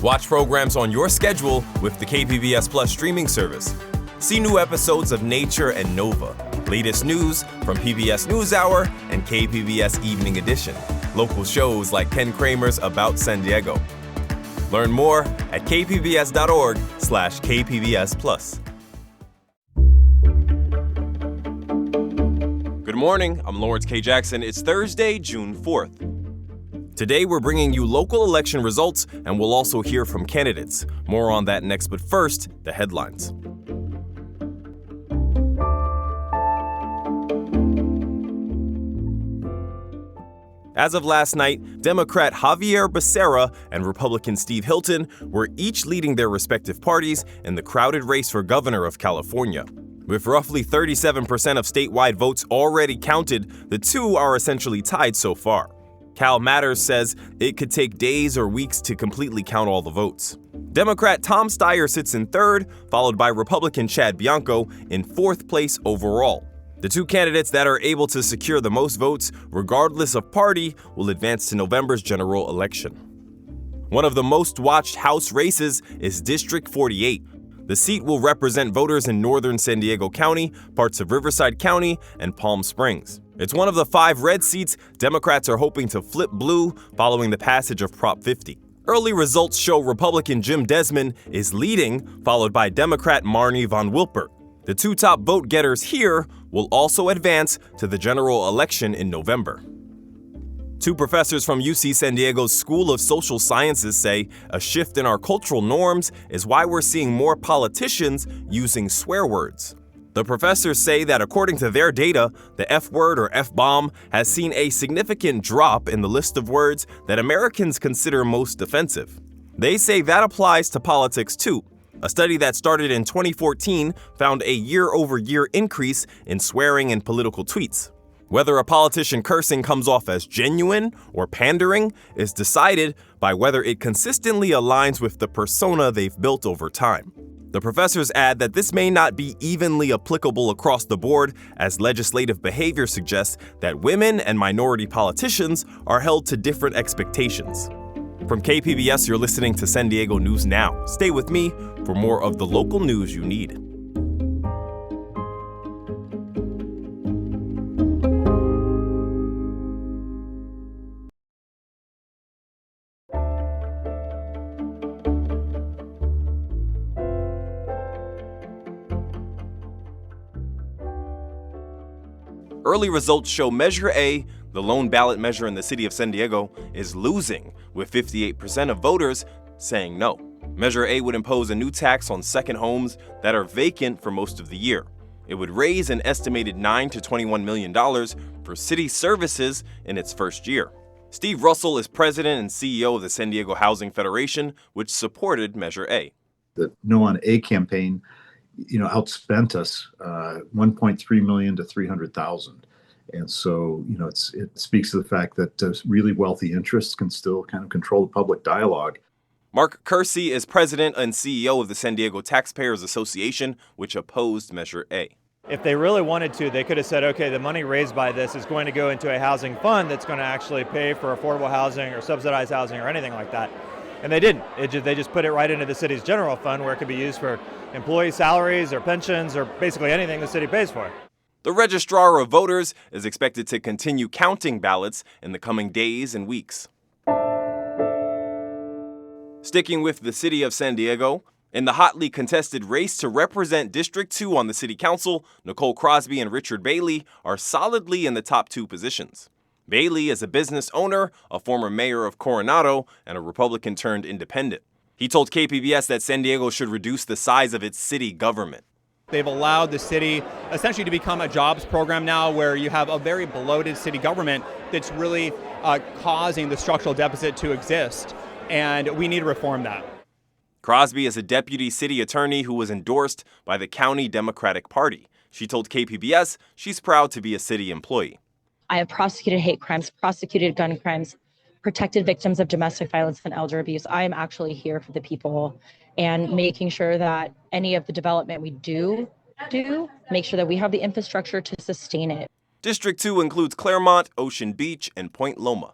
Watch programs on your schedule with the KPBS Plus streaming service. See new episodes of Nature and Nova, latest news from PBS NewsHour and KPBS Evening Edition, local shows like Ken Kramer's About San Diego. Learn more at kpbs.org/KPBS Plus. Good morning, I'm Lawrence K. Jackson. It's Thursday, June 4th. Today, we're bringing you local election results, and we'll also hear from candidates. More on that next, but first, the headlines. As of last night, Democrat Javier Becerra and Republican Steve Hilton were each leading their respective parties in the crowded race for governor of California. With roughly 37% of statewide votes already counted, the two are essentially tied so far. Cal Matters says it could take days or weeks to completely count all the votes. Democrat Tom Steyer sits in third, followed by Republican Chad Bianco in fourth place overall. The two candidates that are able to secure the most votes, regardless of party, will advance to November's general election. One of the most watched House races is District 48. The seat will represent voters in northern San Diego County, parts of Riverside County, and Palm Springs. It's one of the 5 red seats Democrats are hoping to flip blue following the passage of Prop 50. Early results show Republican Jim Desmond is leading, followed by Democrat Marnie von Wilpert. The two top vote getters here will also advance to the general election in November. Two professors from UC San Diego's School of Social Sciences say a shift in our cultural norms is why we're seeing more politicians using swear words. The professors say that according to their data, the F word or F-bomb has seen a significant drop in the list of words that Americans consider most offensive. They say that applies to politics too. A study that started in 2014 found a year-over-year increase in swearing in political tweets. Whether a politician cursing comes off as genuine or pandering is decided by whether it consistently aligns with the persona they've built over time. The professors add that this may not be evenly applicable across the board, as legislative behavior suggests that women and minority politicians are held to different expectations. From KPBS, you're listening to San Diego News Now. Stay with me for more of the local news you need. Early results show Measure A, the lone ballot measure in the city of San Diego, is losing, with 58% of voters saying no. Measure A would impose a new tax on second homes that are vacant for most of the year. It would raise an estimated $9 to $21 million for city services in its first year. Steve Russell is president and CEO of the San Diego Housing Federation, which supported Measure A. The No on A campaign outspent us 1.3 million to 300,000. And so, it speaks to the fact that really wealthy interests can still kind of control the public dialogue. Mark Kersey is president and CEO of the San Diego Taxpayers Association, which opposed Measure A. If they really wanted to, they could have said, okay, the money raised by this is going to go into a housing fund that's going to actually pay for affordable housing or subsidized housing or anything like that. And they didn't. They just put it right into the city's general fund where it could be used for employee salaries or pensions or basically anything the city pays for. The Registrar of Voters is expected to continue counting ballots in the coming days and weeks. Sticking with the city of San Diego, in the hotly contested race to represent District 2 on the city council, Nicole Crosby and Richard Bailey are solidly in the top 2 positions. Bailey is a business owner, a former mayor of Coronado, and a Republican-turned-independent. He told KPBS that San Diego should reduce the size of its city government. They've allowed the city essentially to become a jobs program now where you have a very bloated city government that's really causing the structural deficit to exist, and we need to reform that. Crosby is a deputy city attorney who was endorsed by the county Democratic Party. She told KPBS she's proud to be a city employee. I have prosecuted hate crimes, prosecuted gun crimes, protected victims of domestic violence and elder abuse. I am actually here for the people and making sure that any of the development we do, make sure that we have the infrastructure to sustain it. District 2 includes Claremont, Ocean Beach, and Point Loma.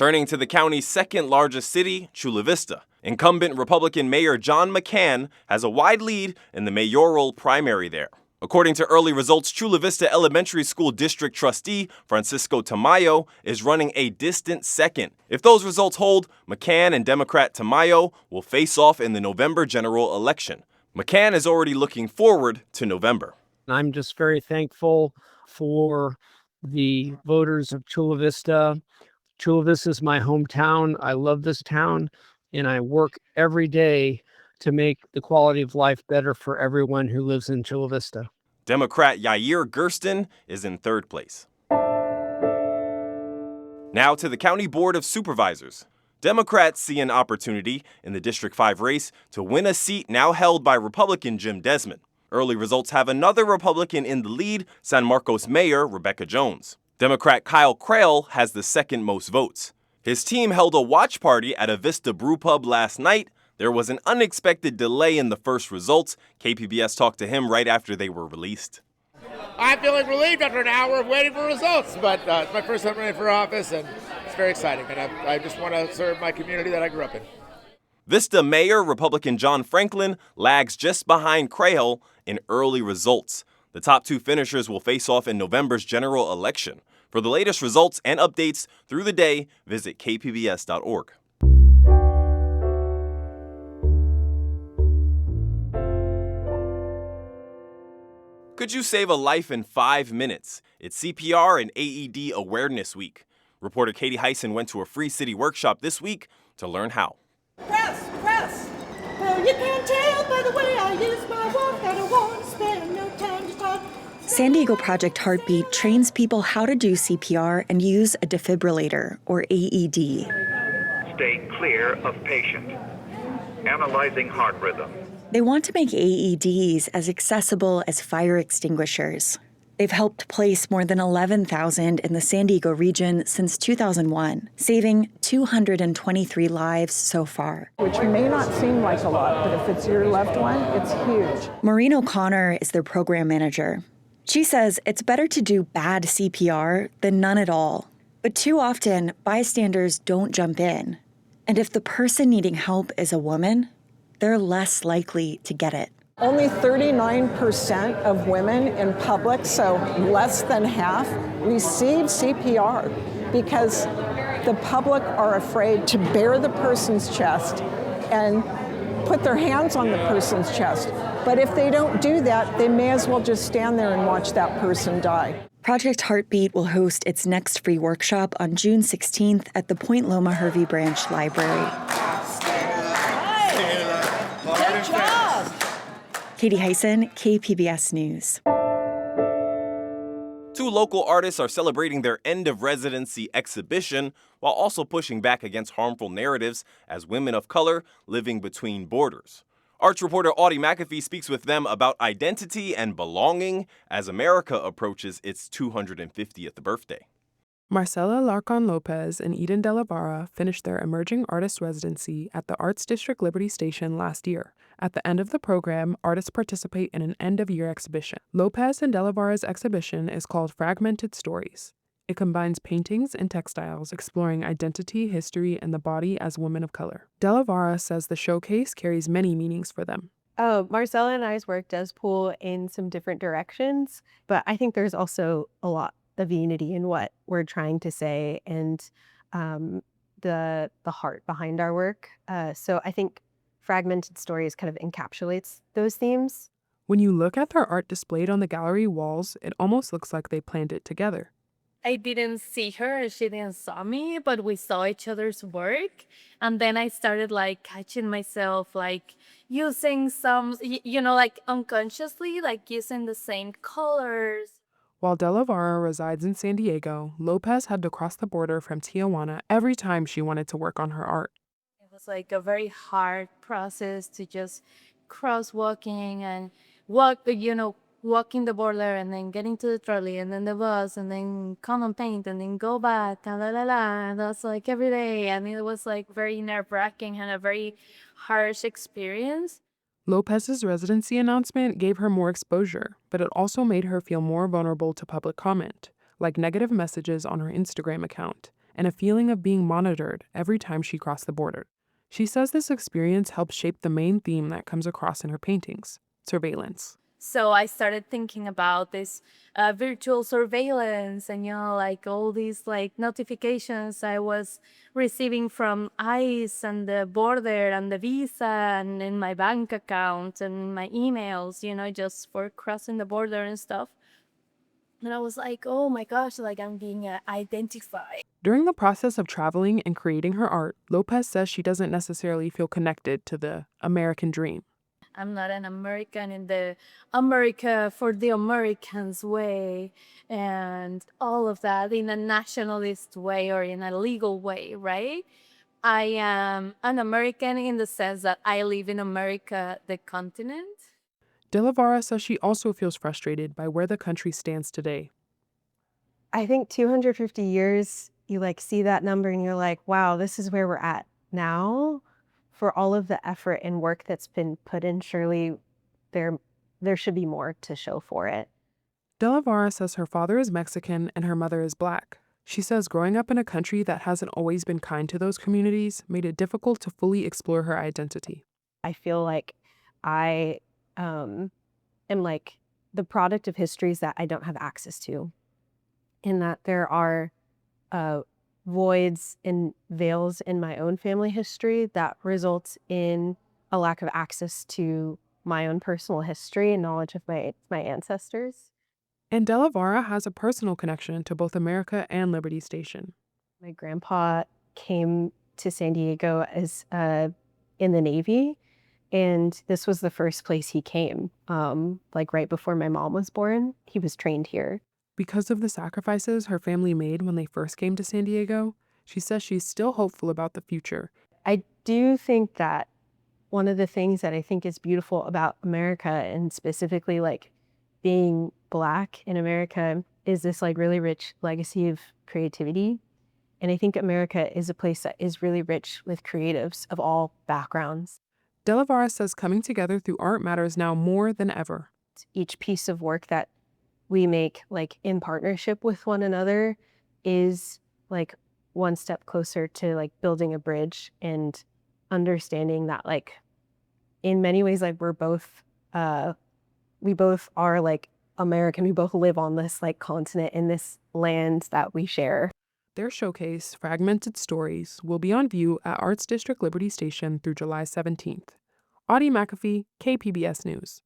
Turning to the county's second largest city, Chula Vista. Incumbent Republican Mayor John McCann has a wide lead in the mayoral primary there. According to early results, Chula Vista Elementary School District Trustee Francisco Tamayo is running a distant second. If those results hold, McCann and Democrat Tamayo will face off in the November general election. McCann is already looking forward to November. I'm just very thankful for the voters of Chula Vista. Chula Vista is my hometown. I love this town, and I work every day to make the quality of life better for everyone who lives in Chula Vista. Democrat Yair Gersten is in third place. Now to the County Board of Supervisors. Democrats see an opportunity in the District 5 race to win a seat now held by Republican Jim Desmond. Early results have another Republican in the lead, San Marcos Mayor Rebecca Jones. Democrat Kyle Crail has the second most votes. His team held a watch party at a Vista Brew Pub last night. There was an unexpected delay in the first results. KPBS talked to him right after they were released. I'm feeling relieved after an hour of waiting for results, but it's my first time running for office, and it's very exciting, and I just want to serve my community that I grew up in. Vista Mayor Republican John Franklin lags just behind Crail in early results. The top two finishers will face off in November's general election. For the latest results and updates through the day, visit kpbs.org. Could you save a life in 5 minutes? It's CPR and AED Awareness Week. Reporter Katie Heisen went to a free city workshop this week to learn how. Press. Well, you can tell by the way I use my walk that I won't spend no time to talk. San Diego Project Heartbeat trains people how to do CPR and use a defibrillator, or AED. Stay clear of patient. Analyzing heart rhythm. They want to make AEDs as accessible as fire extinguishers. They've helped place more than 11,000 in the San Diego region since 2001, saving 223 lives so far. Which may not seem like a lot, but if it's your loved one, it's huge. Maureen O'Connor is their program manager. She says it's better to do bad CPR than none at all. But too often, bystanders don't jump in. And if the person needing help is a woman, they're less likely to get it. Only 39% of women in public, so less than half, receive CPR because the public are afraid to bare the person's chest and put their hands on the person's chest. But if they don't do that, they may as well just stand there and watch that person die. Project Heartbeat will host its next free workshop on June 16th at the Point Loma Hervey Branch Library. Katie Heisen, KPBS News. Two local artists are celebrating their end of residency exhibition while also pushing back against harmful narratives as women of color living between borders. Arts reporter Audie McAfee speaks with them about identity and belonging as America approaches its 250th birthday. Marcela Larcon Lopez and Eden De La Barra finished their Emerging Artist Residency at the Arts District Liberty Station last year. At the end of the program, artists participate in an end-of-year exhibition. Lopez and De La Barra's exhibition is called Fragmented Stories. It combines paintings and textiles exploring identity, history, and the body as women of color. De La Barra says the showcase carries many meanings for them. Marcela and I's work does pull in some different directions, but I think there's also a lot of unity in what we're trying to say and the heart behind our work. So I think Fragmented Stories kind of encapsulates those themes. When you look at their art displayed on the gallery walls, it almost looks like they planned it together. I didn't see her and she didn't saw me, but we saw each other's work. And then I started catching myself using some, unconsciously, using the same colors. While De La Barra resides in San Diego, Lopez had to cross the border from Tijuana every time she wanted to work on her art. It was a very hard process to just cross-walking and walking the border and then getting to the trolley and then the bus and then come and paint and then go back and and that's every day, and it was very nerve-wracking and a very harsh experience. Lopez's residency announcement gave her more exposure, but it also made her feel more vulnerable to public comment, like negative messages on her Instagram account. and a feeling of being monitored every time she crossed the border. She says this experience helped shape the main theme that comes across in her paintings: surveillance. So I started thinking about this virtual surveillance and, like all these like notifications I was receiving from ICE and the border and the visa and in my bank account and my emails, just for crossing the border and stuff. And I was like, oh my gosh, like I'm being identified. During the process of traveling and creating her art, Lopez says she doesn't necessarily feel connected to the American dream. I'm not an American in the America for the Americans way and all of that in a nationalist way or in a legal way, right? I am an American in the sense that I live in America, the continent. De La Vara says she also feels frustrated by where the country stands today. I think 250 years, you like see that number and you're like, wow, this is where we're at now. For all of the effort and work that's been put in, surely there should be more to show for it. De La Vara says her father is Mexican and her mother is Black. She says growing up in a country that hasn't always been kind to those communities made it difficult to fully explore her identity. I feel like I am like the product of histories that I don't have access to, in that there are voids and veils in my own family history that results in a lack of access to my own personal history and knowledge of my ancestors. And De La Vara has a personal connection to both America and Liberty Station. My grandpa came to San Diego as in the Navy, and this was the first place he came, like right before my mom was born. He was trained here. Because of the sacrifices her family made when they first came to San Diego, she says she's still hopeful about the future. I do think that one of the things that I think is beautiful about America, and specifically like being Black in America, is this like really rich legacy of creativity. And I think America is a place that is really rich with creatives of all backgrounds. De La Vara says coming together through art matters now more than ever. Each piece of work that we make like in partnership with one another is like one step closer to like building a bridge and understanding that like in many ways like we both are like American. We both live on this like continent in this land that we share. Their showcase, Fragmented Stories, will be on view at Arts District Liberty Station through July 17th. Audie McAfee, KPBS News.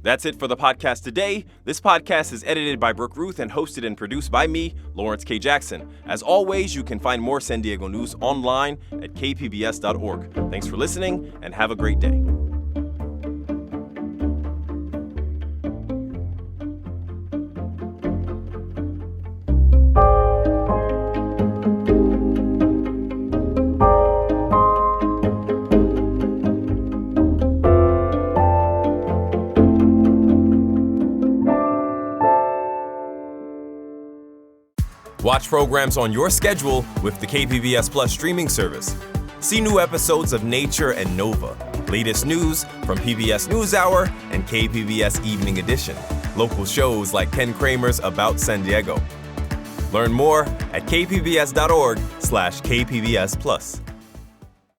That's it for the podcast today. This podcast is edited by Brooke Ruth and hosted and produced by me, Lawrence K. Jackson. As always, you can find more San Diego news online at kpbs.org. Thanks for listening and have a great day. Watch programs on your schedule with the KPBS Plus streaming service. See new episodes of Nature and Nova, latest news from PBS NewsHour and KPBS Evening Edition, local shows like Ken Kramer's About San Diego. Learn more at kpbs.org/KPBS Plus.